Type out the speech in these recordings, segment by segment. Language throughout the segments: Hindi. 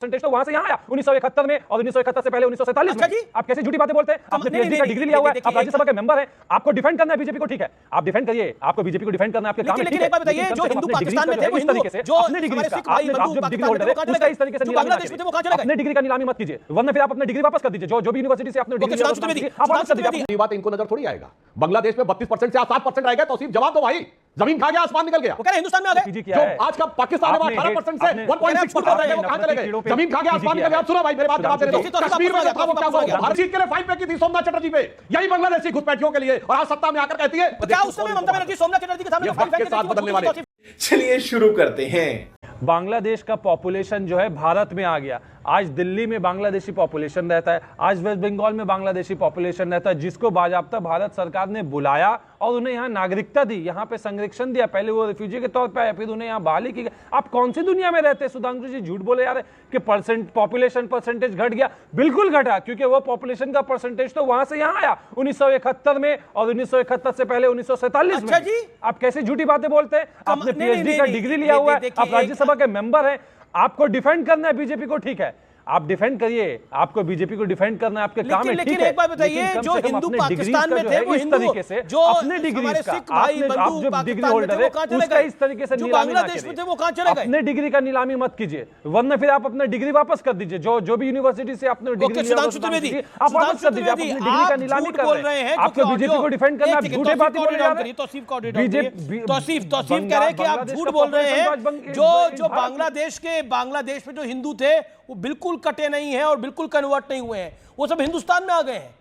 परसेंटेज तो वहां से यहाँ आया 1971 में, और 1971 से पहले 1947 में। आप कैसे झूठी बातें बोलते हैं? आपने पीएचडी का डिग्री लिया हुआ है, आप राज्यसभा के मेंबर हैं, आपको डिफेंड करना है बीजेपी को, ठीक है, आप डिफेंड करिए, आपको बीजेपी को डिफेंड करना है, आपके काम है, ठीक है। बताइए, जो हिंदू पाकिस्तान में थे वो हिंदू, जो अपने डिग्री का आप जब डिग्री होल्डर है उसका इस तरीके से बांग्लादेश में थे वो कहां चले गए? अपने डिग्री का नीलामी मत कीजिए, वरना फिर आप अपने डिग्री वापस कर दीजिए। जो भी यूनिवर्सिटी से आपने डिग्री आप वापस कर दीजिए। ये बात इनको नजर थोड़ी आएगा। बांग्लादेश में 32% से 7% रह गए तो सिर्फ जवाब दो भाई, जमीन खा गया आसमान निकल गया। वो कह रहे हिंदुस्तान में आ गए, जो आज का पाकिस्तान में 18% से 1.6% रह गए, वो कहां चले गए? जमीन खा गया आसमान निकल गया। सुनो भाई मेरी बात जवाब दे रहे हो। कश्मीर में था वो क्या हुआ? भारत जीत के लिए फाइल फेंकी थी सोमनाथ चटर्जी पे, यही बांग्लादेशी घुसपैठियों के लिए, और आज सत्ता में आकर कहती है क्या उस समय ममता बनर्जी सोमनाथ चटर्जी के सामने फाइल फेंक साथ बदलने वाले। चलिए शुरू करते हैं। बांग्लादेश का पॉपुलेशन जो है भारत में आ गया। आज दिल्ली में बांग्लादेशी पॉपुलेशन रहता है, आज वेस्ट बंगाल में बांग्लादेशी पॉपुलेशन रहता है, जिसको बाजाप्ता भारत सरकार ने बुलाया और उन्हें यहाँ नागरिकता दी, यहाँ पे संरक्षण दिया। पहले वो रिफ्यूजी के तौर पे आए, फिर उन्हें यहाँ बहाली की गई। आप कौन सी दुनिया में रहते हैं सुधांशु जी? झूठ बोले जा रहे कि पॉपुलेशन परसेंटेज घट गया। बिल्कुल घटा, क्योंकि वो पॉपुलेशन का परसेंटेज तो वहां से यहाँ आया 1971 में, और 1971 से पहले 1947 में। आप कैसे झूठी बातें बोलते हैं? आपने पीएचडी का डिग्री लिया हुआ है, आप राज्यसभा के मेंबर हैं, आपको डिफेंड करना है बीजेपी को, ठीक है, आप डिफेंड करिए, आपको बीजेपी को डिफेंड करना है, आपके काम है, ठीक है। एक बात बताइए, जो हिंदू पाकिस्तान में थे वो हिंदू, जो अपने डिग्री का आप जो डिग्री होल्डर है उसका इस तरीके से नीलामी ना करिए। अपने डिग्री का नीलामी मत कीजिए, वरना फिर आप अपने डिग्री वापस कर दीजिए। जो भी यूनिवर्सिटी से आपने डिग्री लिया आप वापस कर दीजिए। आप अपनी डिग्री का नीलामी कर रहे हैं, आपको बीजेपी को डिफेंड करना, आप झूठे बातें बोल रहे हैं। तौसीफ कह रहे हैं कि आप झूठ बोल रहे हैं। जो बांग्लादेश में जो हिंदू थे वो बिल्कुल कटे नहीं हैं और बिल्कुल कन्वर्ट नहीं हुए हैं, वो सब हिंदुस्तान में आ गए हैं।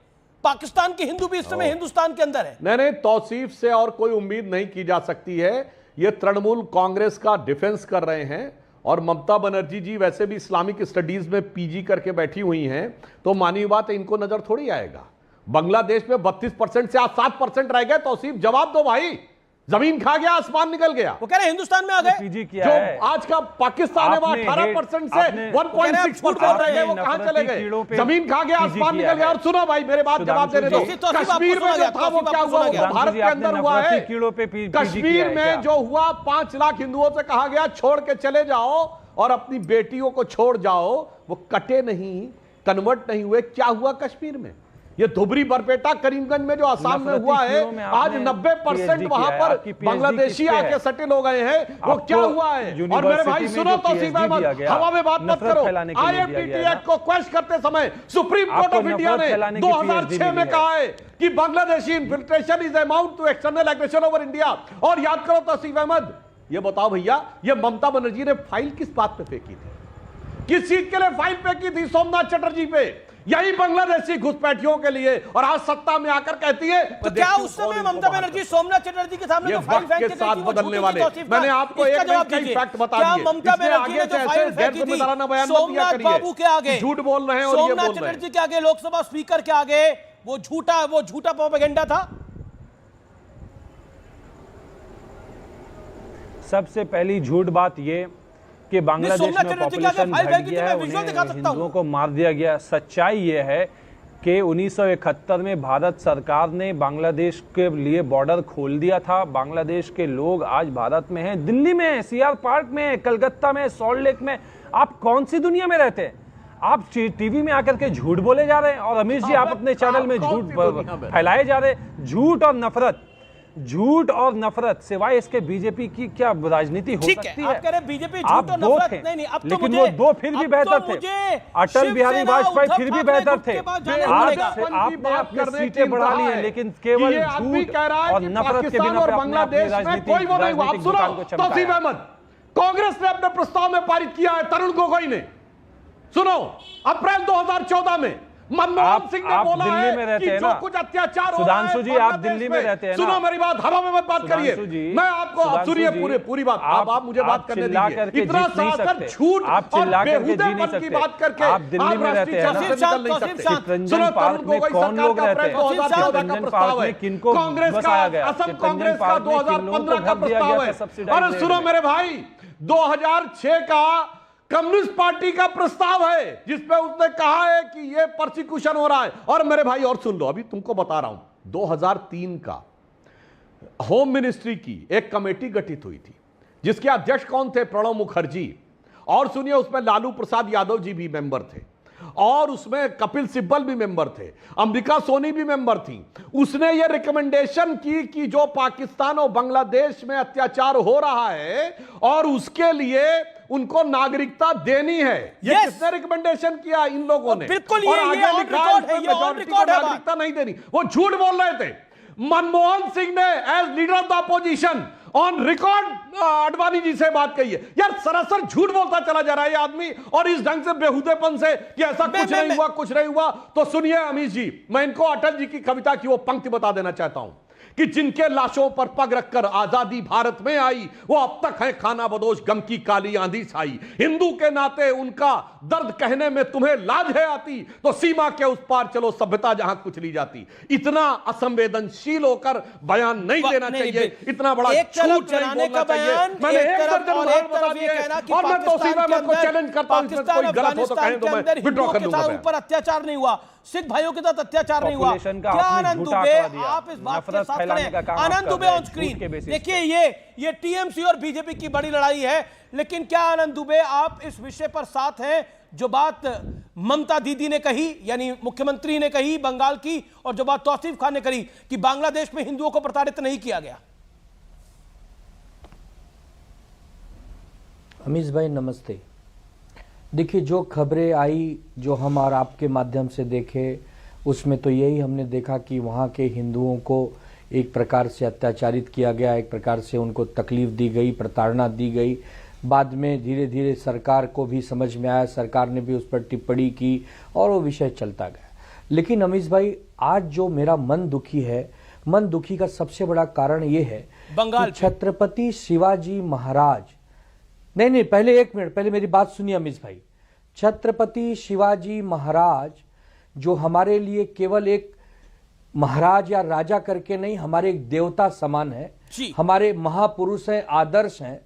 पाकिस्तान के हिंदू भी इस समय हिंदुस्तान के अंदर है। नहीं, तौसीफ से और कोई उम्मीद नहीं की जा सकती है। ये तृणमूल कांग्रेस का डिफेंस कर रहे हैं, और ममता बनर्जी जी वैसे भी इस्लामिक स्टडीज में पीजी करके बैठी हुई हैं, तो मानी बात इनको नजर थोड़ी आएगा। बांग्लादेश में 32% से आज 7% रह गए। तौसीफ जवाब दो भाई, जमीन खा गया आसमान निकल गया। वो कह रहे हिंदुस्तान में आ गए। पीजी किया जो है आज का पाकिस्तान है वो 18% से 1.6% रह गए, वो कहां चले गए? जमीन खा गया आसमान निकल गया। और सुनो भाई मेरे बात जवाब दे रहे हो। कश्मीर में जो था वो क्या हुआ? भारत के अंदर हुआ है। कश्मीर में जो हुआ, 5 लाख हिंदुओं से कहा गया छोड़ के चले जाओ और अपनी बेटियों को छोड़ जाओ। वो कटे नहीं, कन्वर्ट नहीं हुए। क्या हुआ कश्मीर में? ये धुबरी बरपेटा करीमगंज में जो आसाम में हुआ है, आज 90% वहां पर बांग्लादेशी आके सेटल हो गए हैं। वो क्या हुआ है? और मेरे भाई सुनो तौसीफ अहमद, हवा में बात मत करो। IMTT एक्ट को क्वेश्चन करते समय सुप्रीम कोर्ट ऑफ इंडिया ने 2006 में कहा है कि Bangladeshi infiltration is amount to external aggression over India. और याद करो तौसीफ अहमद, ये बताओ भैया, ये ममता बनर्जी ने फाइल किस बात पे फेंकी थी? किस चीज के लिए फाइल फेंकी थी? सोमनाथ चटर्जी पे, यही बांग्लादेशी घुसपैठियों के लिए। और आज सत्ता में आकर कहती है तो क्या उस समय ममता बनर्जी सोमनाथ चटर्जी के सामने तो फाइल फेंक के साथ बदलने वाले? मैंने आपको एक फैक्ट बता दिया। क्या ममता बनर्जी ने जो फाइल फेंकी थी सोमनाथ बाबू के आगे, झूठ बोल रहे हैं, और ये बोल रहे हैं सोमनाथ चटर्जी के आगे, लोकसभा स्पीकर के आगे, वो झूठा प्रोपेगेंडा था? सबसे पहली झूठ बात ये कि बांग्लादेश में पॉपुलेशन घट गया है, उन्हें हिंदुओं को मार दिया गया। सच्चाई ये है कि 1971 में भारत सरकार ने बांग्लादेश के लिए बॉर्डर खोल दिया था। बांग्लादेश के लोग आज भारत में हैं, दिल्ली में हैं, सीआर पार्क में हैं, कलकत्ता में, सॉल्ट लेक में। आप कौन सी दुनिया में रहते हैं? आप टीवी में आकर के झूठ बोले जा रहे हैं, और अमित जी आप अपने चैनल में झूठ फैलाए जा रहे हैं। झूठ और नफरत सिवाय इसके बीजेपी की क्या राजनीति हो सकती है? आप कह रहे बीजेपी झूठ और नफरत नहीं, अब तो लेकिन वो दो फिर भी बेहतर थे। अटल बिहारी वाजपेयी फिर भी बेहतर थे। आज आपने अपनी सीटें बढ़ा ली है, लेकिन केवल झूठ और नफरत के बिना बांग्लादेश में कोई वो नहीं हुआ। तौसीफ अहमद, कांग्रेस ने अपने प्रस्ताव में पारित किया है, तरुण गोगोई ने, सुनो, अप्रैल 2014 में मनमोहन सिंह ने बोला है कि जो कुछ अत्याचार हो रहा है, सुधांशु जी आप दिल्ली में रहते हैं ना? सुनो मेरी बात, हवा में मत बात करिए। मैं आपको, आप सुनिए पूरी बात, आप मुझे बात करने दीजिए। इतना साकर झूठ और बेहुदेपन की बात करके आप दिल्ली में रहते हैं ना? सुनो, तरुण गोगोई सरकार का अप्रैल 2014 का प्रस्ताव है, कांग्रेस का, असम कांग्रेस का 2015 का प्रस्ताव है। और सुनो मेरे भाई, 2006 का कम्युनिस्ट पार्टी का प्रस्ताव है, जिसपे उसने कहा है कि यह प्रोसिक्यूशन हो रहा है। और मेरे भाई और सुन लो, अभी तुमको बता रहा हूं, 2003 का होम मिनिस्ट्री की एक कमेटी गठित हुई थी, जिसके अध्यक्ष कौन थे? प्रणब मुखर्जी। और सुनिए, उसमें लालू प्रसाद यादव जी भी मेंबर थे और उसमें कपिल सिब्बल भी मेंबर थे, अंबिका सोनी भी मेंबर थी। उसने ये रिकमेंडेशन की कि जो पाकिस्तान और बांग्लादेश में अत्याचार हो रहा है और उसके लिए उनको नागरिकता देनी है। ये किसने रिकमेंडेशन किया? इन लोगों ने। बिल्कुल और आगे लिखा है मेजॉरिटी को नागरिकता नहीं देनी। वो झूठ बोल रहे थे। मनमोहन सिंह ने as leader of the opposition on record Advani ji से बात कही है। यार सरासर झूठ बोलता चला जा रहा है ये आदमी, और इस ढंग से बेहुदेपन से कि ऐसा कुछ नहीं हुआ, कुछ नहीं हुआ। तो सुनिए अमीश जी, मैं इनको अटल जी की कविता की वो पंक्ति बता देना चाहता हूं कि जिनके लाशों पर पग रखकर आजादी भारत में आई, वो अब तक है खाना बदोश गम की काली आंधी छाई। हिंदू के नाते उनका दर्द कहने में तुम्हें लाज है आती, तो सीमा के उस पार चलो सभ्यता जहां कुचली जाती। इतना असंवेदनशील होकर बयान नहीं देना चाहिए, इतना बड़ा झूठ नहीं बोलना चाहिए। मैंने एक दर्जन उदाहरण बता दिए और मैं तौसीफ अहमद को चैलेंज करता हूं, इसमें कोई गलत हो तो कहें तो मैं विड्रॉ कर दूंगा। ऊपर अत्याचार नहीं हुआ, सिख भाइयों के साथ अत्याचार नहीं हुआ। क्या आनंद दुबे, आप इस बात के साथ खड़े, आनंद दुबे ऑन स्क्रीन। देखिए ये टीएमसी और बीजेपी की बड़ी लड़ाई है, लेकिन क्या आनंद दुबे आप इस विषय पर साथ हैं? जो बात ममता दीदी ने कही, यानी मुख्यमंत्री ने कही बंगाल की, और जो बात तौसीफ खान ने कही कि बांग्लादेश में हिंदुओं को प्रताड़ित नहीं किया गया। अमीश भाई नमस्ते। देखिए, जो खबरें आई, जो हम और आपके माध्यम से देखे, उसमें तो यही हमने देखा कि वहाँ के हिंदुओं को एक प्रकार से अत्याचारित किया गया, एक प्रकार से उनको तकलीफ दी गई, प्रताड़ना दी गई। बाद में धीरे धीरे सरकार को भी समझ में आया, सरकार ने भी उस पर टिप्पणी की और वो विषय चलता गया। लेकिन अमीश भाई, आज जो मेरा मन दुखी है, मन दुखी का सबसे बड़ा कारण ये है बंगाल कि छत्रपति शिवाजी महाराज, नहीं, पहले एक मिनट, पहले मेरी बात सुनिए अमीश भाई। छत्रपति शिवाजी महाराज जो हमारे लिए केवल एक महाराज या राजा करके नहीं, हमारे एक देवता समान है, हमारे महापुरुष हैं, आदर्श हैं।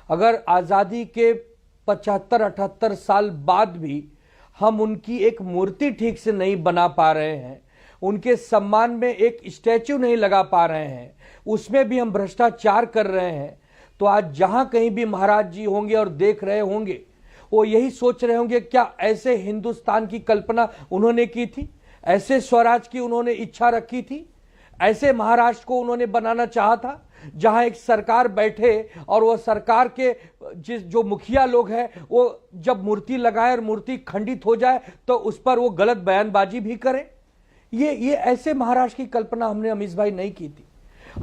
अगर आजादी के 75-78 साल बाद भी हम उनकी एक मूर्ति ठीक से नहीं बना पा रहे हैं, उनके सम्मान में एक स्टैच्यू नहीं लगा पा रहे हैं, उसमें भी हम भ्रष्टाचार कर रहे हैं, तो आज जहां कहीं भी महाराज जी होंगे और देख रहे होंगे, वो यही सोच रहे होंगे क्या ऐसे हिंदुस्तान की कल्पना उन्होंने की थी, ऐसे स्वराज की उन्होंने इच्छा रखी थी, ऐसे महाराष्ट्र को उन्होंने बनाना चाहा था जहां एक सरकार बैठे और वो सरकार के जो मुखिया लोग हैं वो जब मूर्ति लगाए और मूर्ति खंडित हो जाए तो उस पर वो गलत बयानबाजी भी करे। ये ऐसे महाराष्ट्र की कल्पना हमने अमीश भाई नहीं की थी।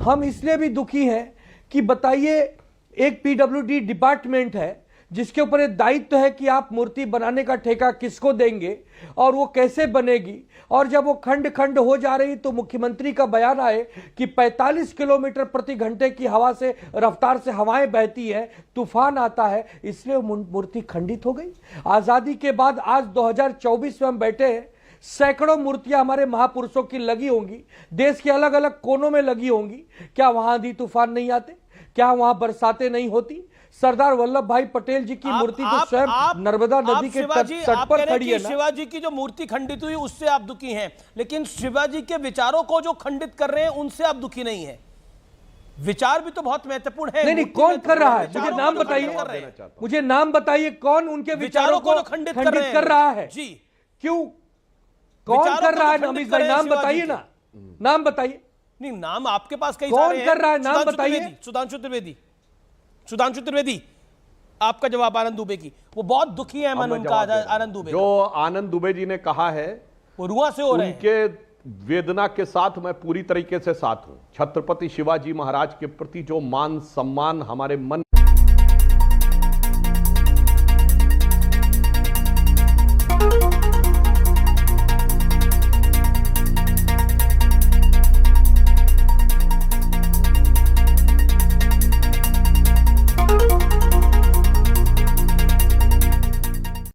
हम इसलिए भी दुखी हैं कि बताइए, एक पीडब्ल्यूडी डिपार्टमेंट है जिसके ऊपर एक दायित्व है कि आप मूर्ति बनाने का ठेका किसको देंगे और वो कैसे बनेगी, और जब वो खंड खंड हो जा रही तो मुख्यमंत्री का बयान आए कि 45 किलोमीटर प्रति घंटे की हवा से रफ्तार से हवाएं बहती है, तूफान आता है, इसलिए मूर्ति खंडित हो गई। आजादी के बाद आज 2024 में हम बैठे हैं, सैकड़ों मूर्तियां हमारे महापुरुषों की लगी होंगी, देश के अलग अलग कोनों में लगी होंगी। क्या वहां आंधी तूफान नहीं आते? क्या वहां बरसातें नहीं होती? सरदार वल्लभ भाई पटेल जी की मूर्ति तो स्वयं नर्मदा नदी के तट पर खड़ी है ना। शिवाजी की जो मूर्ति खंडित हुई उससे आप दुखी हैं, लेकिन शिवाजी के विचारों को जो खंडित कर रहे हैं उनसे आप दुखी नहीं है। विचार भी तो बहुत महत्वपूर्ण है। नहीं, कौन कर रहा है? मुझे नाम बताइए, मुझे नाम बताइए कौन उनके विचारों को खंडित कर रहा है जी? क्यों, कौन कर रहा है? अमीश भाई नाम बताइए ना, नाम बताइए। नहीं, नाम आपके पास कई कौन कर रहा है, नाम बताइए। सुधांशु त्रिवेदी, आपका जवाब आनंद दुबे की। वो बहुत दुखी है मन उनका, आनंद दुबे। जो आनंद दुबे जी ने कहा है वो रुआ से हो रहे हैं। उनके वेदना के साथ मैं पूरी तरीके से साथ हूं। छत्रपति शिवाजी महाराज के प्रति जो मान सम्मान हमारे मन